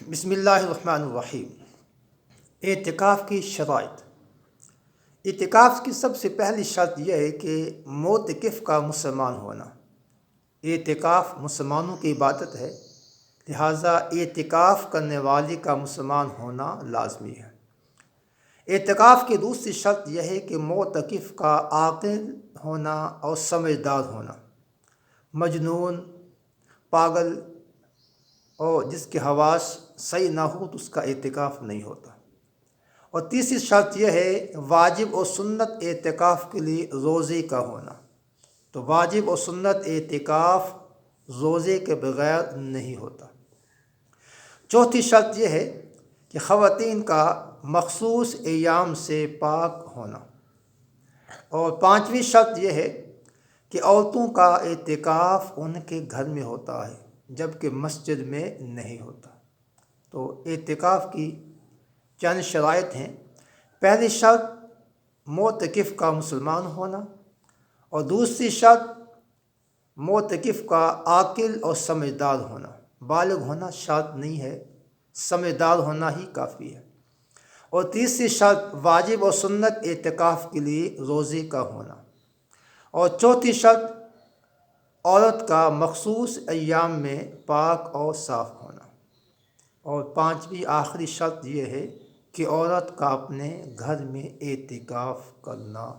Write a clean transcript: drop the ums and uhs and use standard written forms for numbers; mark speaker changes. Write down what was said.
Speaker 1: بسم اللہ الرحمن الرحیم۔ اعتکاف کی شرائط۔ اعتکاف کی سب سے پہلی شرط یہ ہے کہ معتکف کا مسلمان ہونا۔ اعتکاف مسلمانوں کی عبادت ہے، لہٰذا اعتکاف کرنے والے کا مسلمان ہونا لازمی ہے۔ اعتکاف کی دوسری شرط یہ ہے کہ معتکف کا عاقل ہونا اور سمجھدار ہونا۔ مجنون، پاگل اور جس کے حواس صحیح نہ ہو تو اس کا اعتکاف نہیں ہوتا۔ اور تیسری شرط یہ ہے واجب اور سنت اعتکاف کے لیے روزے کا ہونا۔ تو واجب اور سنت اعتکاف روزے کے بغیر نہیں ہوتا۔ چوتھی شرط یہ ہے کہ خواتین کا مخصوص ایام سے پاک ہونا۔ اور پانچویں شرط یہ ہے کہ عورتوں کا اعتکاف ان کے گھر میں ہوتا ہے جبکہ مسجد میں نہیں ہوتا۔ تو اعتکاف کی چند شرائط ہیں۔ پہلی شرط معتکف کا مسلمان ہونا، اور دوسری شرط معتکف کا عاقل اور سمجھدار ہونا۔ بالغ ہونا شرط نہیں ہے، سمجھدار ہونا ہی کافی ہے۔ اور تیسری شرط واجب اور سنت اعتکاف کے لیے روزے کا ہونا۔ اور چوتھی شرط عورت کا مخصوص ایام میں پاک اور صاف ہونا۔ اور پانچویں آخری شرط یہ ہے کہ عورت کا اپنے گھر میں اعتکاف کرنا